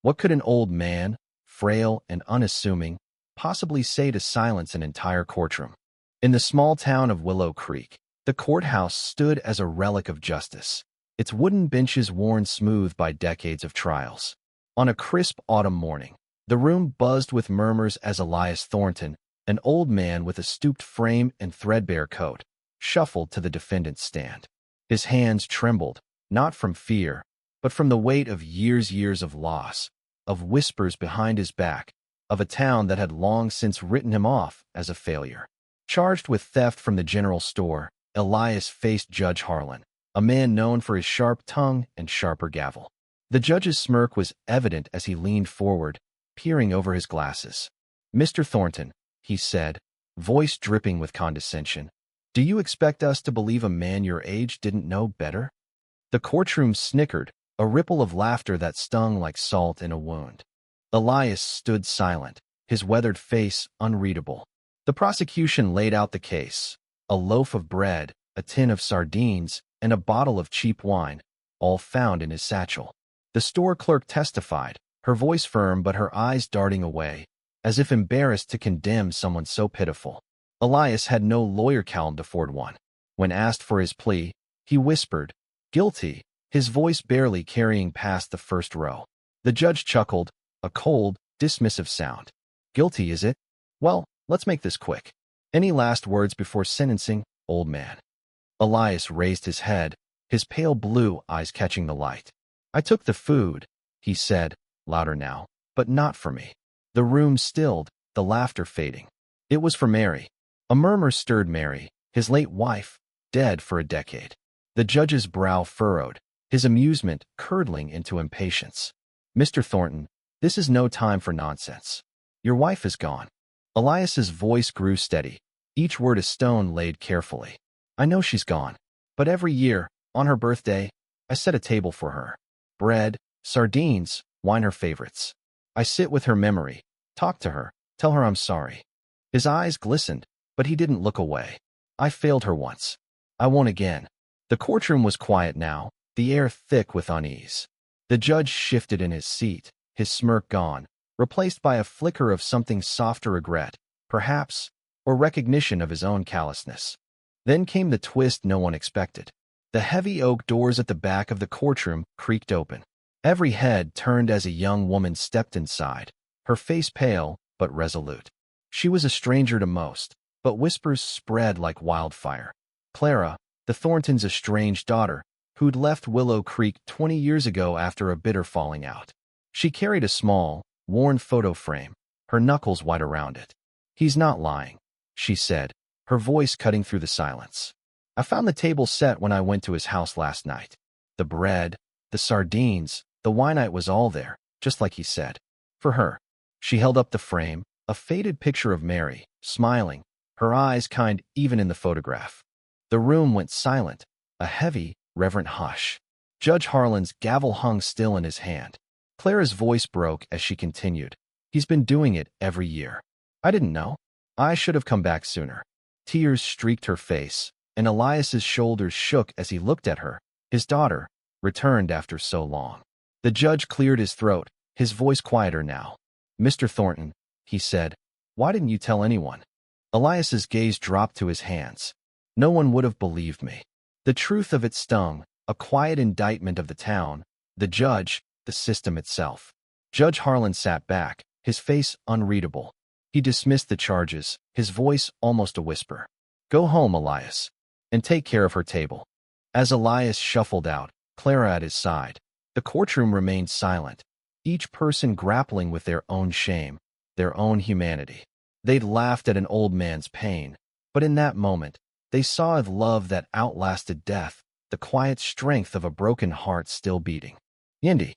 What could an old man, frail and unassuming, possibly say to silence an entire courtroom? In the small town of Willow Creek, the courthouse stood as a relic of justice, its wooden benches worn smooth by decades of trials. On a crisp autumn morning, the room buzzed with murmurs as Elias Thornton, an old man with a stooped frame and threadbare coat, shuffled to the defendant's stand. His hands trembled, not from fear, but from the weight of years of loss, of whispers behind his back, of a town that had long since written him off as a failure. Charged with theft from the general store, Elias faced Judge Harlan, a man known for his sharp tongue and sharper gavel. The judge's smirk was evident as he leaned forward, peering over his glasses. "Mr. Thornton," he said, voice dripping with condescension, "do you expect us to believe a man your age didn't know better?" The courtroom snickered, a ripple of laughter that stung like salt in a wound. Elias stood silent, his weathered face unreadable. The prosecution laid out the case: a loaf of bread, a tin of sardines, and a bottle of cheap wine, all found in his satchel. The store clerk testified, her voice firm but her eyes darting away, as if embarrassed to condemn someone so pitiful. Elias had no lawyer calm to afford one. When asked for his plea, he whispered, "Guilty," his voice barely carrying past the first row. The judge chuckled, a cold, dismissive sound. "Guilty, is it? Well, let's make this quick. Any last words before sentencing, old man?" Elias raised his head, his pale blue eyes catching the light. "I took the food," he said, louder now, "but not for me." The room stilled, the laughter fading. It was for Mary. A murmur stirred Mary, his late wife, dead for a decade. The judge's brow furrowed, his amusement curdling into impatience. "Mr. Thornton, this is no time for nonsense. Your wife is gone." Elias's voice grew steady, each word a stone laid carefully. "I know she's gone, but every year, on her birthday, I set a table for her. Bread, sardines, wine, her favorites. I sit with her memory, talk to her, tell her I'm sorry." His eyes glistened, but he didn't look away. "I failed her once. I won't again." The courtroom was quiet now, the air thick with unease. The judge shifted in his seat, his smirk gone, replaced by a flicker of something softer: regret, perhaps, or recognition of his own callousness. Then came the twist no one expected. The heavy oak doors at the back of the courtroom creaked open. Every head turned as a young woman stepped inside, her face pale but resolute. She was a stranger to most, but whispers spread like wildfire. Clara, the Thorntons' estranged daughter, who'd left Willow Creek 20 years ago after a bitter falling out. She carried a small, worn photo frame, her knuckles white around it. "He's not lying," she said, her voice cutting through the silence. "I found the table set when I went to his house last night. The bread, the sardines, the wine, it was all there, just like he said. For her." She held up the frame, a faded picture of Mary, smiling, her eyes kind even in the photograph. The room went silent, a heavy, reverent hush. Judge Harlan's gavel hung still in his hand. Clara's voice broke as she continued, "He's been doing it every year. I didn't know. I should have come back sooner." Tears streaked her face, and Elias's shoulders shook as he looked at her, his daughter, returned after so long. The judge cleared his throat, his voice quieter now. "Mr. Thornton," he said, "why didn't you tell anyone?" Elias's gaze dropped to his hands. "No one would have believed me." The truth of it stung, a quiet indictment of the town, the judge, the system itself. Judge Harlan sat back, his face unreadable. He dismissed the charges, his voice almost a whisper. "Go home, Elias, and take care of her table." As Elias shuffled out, Clara at his side, the courtroom remained silent, each person grappling with their own shame, their own humanity. They'd laughed at an old man's pain, but in that moment, they saw a love that outlasted death, the quiet strength of a broken heart still beating. "Yendi,"